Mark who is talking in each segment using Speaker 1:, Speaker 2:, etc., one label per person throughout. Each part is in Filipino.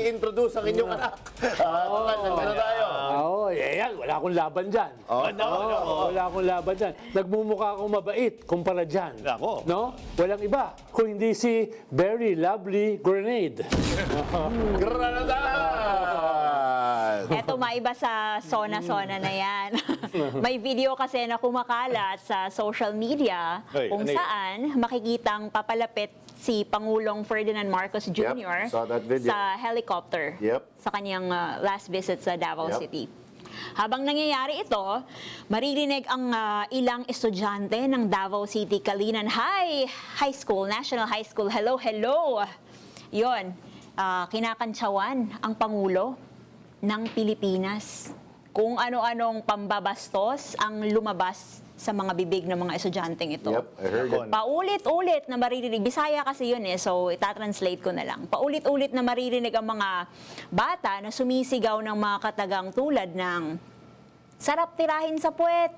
Speaker 1: i-introduce ang inyong anak. Nagkano tayo?
Speaker 2: Oo, yan. Wala akong laban dyan. Wala akong laban dyan. Nagmumukha akong mabait kumpara dyan.
Speaker 3: Ako.
Speaker 2: No? Walang iba. Kung hindi si Very Lovely Grenade.
Speaker 1: Granada!
Speaker 4: Eto, maiba sa sona-sona na yan. May video kasi na kumakalat sa social media
Speaker 3: Ay,
Speaker 4: kung
Speaker 3: ano yun?
Speaker 4: saan makikitang papalapit si Pangulong Ferdinand Marcos Jr.
Speaker 1: saw that video.
Speaker 4: sa helicopter
Speaker 1: Yep.
Speaker 4: sa kanyang last visit sa Davao
Speaker 1: Yep.
Speaker 4: City. Habang nangyayari ito, maririnig ang ilang estudyante ng Davao City Kalinan High School, National High School. Hello, hello! Yon, kinakantsawan ang Pangulo ng Pilipinas. Kung ano-anong pambabastos ang lumabas sa mga bibig ng mga estudyanteng ito.
Speaker 1: Yep, I heard it.
Speaker 4: Paulit-ulit na maririnig. Bisaya kasi yun so itatranslate ko na lang. Paulit-ulit na maririnig ang mga bata na sumisigaw ng mga katagang tulad ng sarap tirahin sa puwet,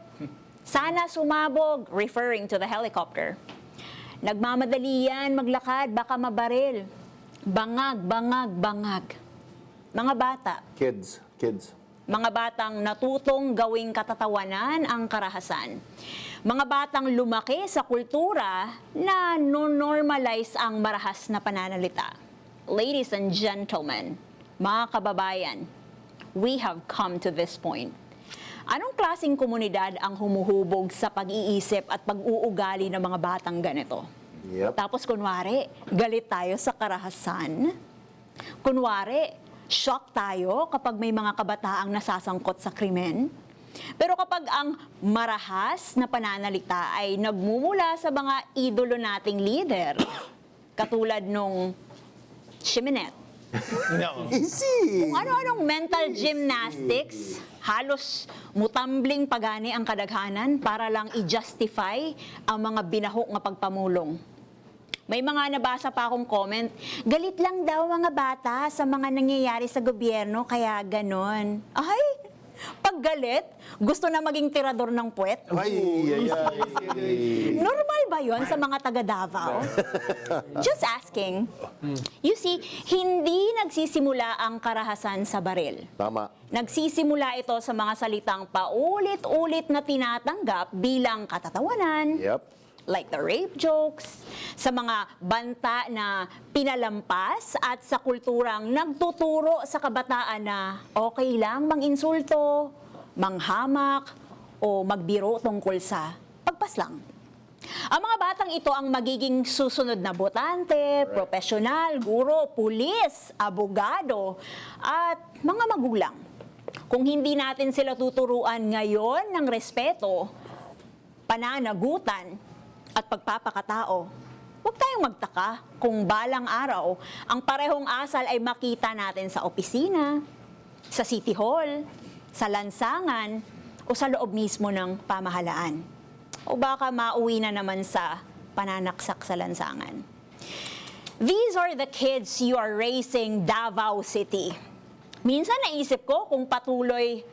Speaker 4: sana sumabog, referring to the helicopter. Nagmamadali yan, maglakad, baka mabaril. Bangag, bangag, bangag. Mga bata.
Speaker 1: Kids.
Speaker 4: Mga batang natutong gawing katatawanan ang karahasan. Mga batang lumaki sa kultura na no-normalize ang marahas na pananalita. Ladies and gentlemen, mga kababayan, we have come to this point. Anong klaseng komunidad ang humuhubog sa pag-iisip at pag-uugali ng mga batang ganito?
Speaker 1: Yep.
Speaker 4: Tapos kunwari, galit tayo sa karahasan. Kunwari, shock tayo kapag may mga kabataang nasasangkot sa krimen. Pero kapag ang marahas na pananalita ay nagmumula sa mga idolo nating leader, katulad nung Shiminette,
Speaker 3: No.
Speaker 1: Easy!
Speaker 4: kung ano-anong mental gymnastics, halos mutambling pagani ang kadaghanan para lang i-justify ang mga binahok nga pagpamulong. May mga nabasa pa akong comment, galit lang daw mga bata sa mga nangyayari sa gobyerno, kaya ganon. Ay, pag galit, gusto na maging tirador ng puwet?
Speaker 1: Ay.
Speaker 4: Normal ba yon sa mga taga Davao? Just asking. You see, hindi nagsisimula ang karahasan sa baril.
Speaker 1: Tama.
Speaker 4: Nagsisimula ito sa mga salitang paulit-ulit na tinatanggap bilang katatawanan.
Speaker 1: Yep.
Speaker 4: Like the rape jokes, sa mga banta na pinalampas at sa kulturang nagtuturo sa kabataan na okay lang manginsulto, manghamak, o magbiro tungkol sa pagpaslang. Ang mga batang ito ang magiging susunod na botante, profesional, guro, pulis, abogado, at mga magulang. Kung hindi natin sila tuturuan ngayon ng respeto, pananagutan, at pagpapakatao, huwag tayong magtaka kung balang araw ang parehong asal ay makita natin sa opisina, sa City Hall, sa lansangan, o sa loob mismo ng pamahalaan. O baka mauwi na naman sa pananaksak sa lansangan. These are the kids you are raising, Davao City. Minsan naisip ko kung patuloy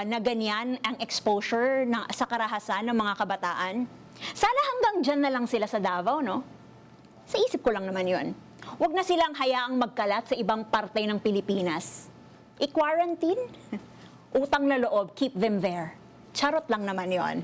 Speaker 4: na ganyan ang exposure sa karahasan ng mga kabataan. Sana hanggang dyan na lang sila sa Davao, no? Sa isip ko lang naman yun. Huwag na silang hayaang magkalat sa ibang parte ng Pilipinas. I-quarantine? Utang na loob, keep them there. Charot lang naman yon.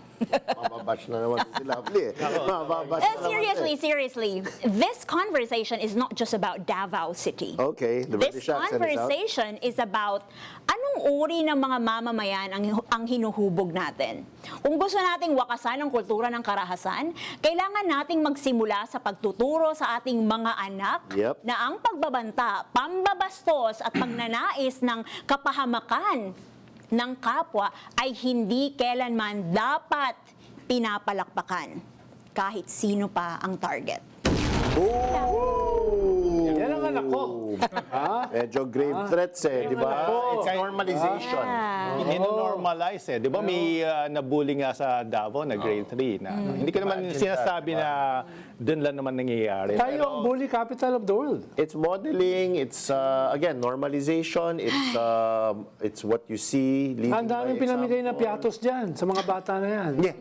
Speaker 1: Mababash na naman si Lovely. Mababash na naman.
Speaker 4: Seriously, this conversation is not just about Davao City.
Speaker 1: Okay, the
Speaker 4: This
Speaker 1: British accent is out.
Speaker 4: conversation is about anong uri ng mga mamamayan ang hinuhubog natin. Kung gusto nating wakasan ang kultura ng karahasan, kailangan nating magsimula sa pagtuturo sa ating mga anak
Speaker 1: Yep.
Speaker 4: na ang pagbabanta, pambabastos at pagnanais ng kapahamakan ng kapwa ay hindi kailanman dapat pinapalakpakan kahit sino pa ang target.
Speaker 1: Oh!
Speaker 2: Yan ang anak ko. Ha?
Speaker 1: Medyo grave threats di ba? It's normalization.
Speaker 3: Ino-normalize Di ba may nabully nga sa Davao na grade 3 na hindi ko naman sinasabi na doon lang naman nangyayari.
Speaker 2: Tayo ang bully capital of the world.
Speaker 1: It's modeling, it's again normalization, it's what you see leading
Speaker 2: Ang daming
Speaker 1: by
Speaker 2: pinamigay na
Speaker 1: example.
Speaker 2: piatos dyan sa mga bata na yan.
Speaker 1: Yeah.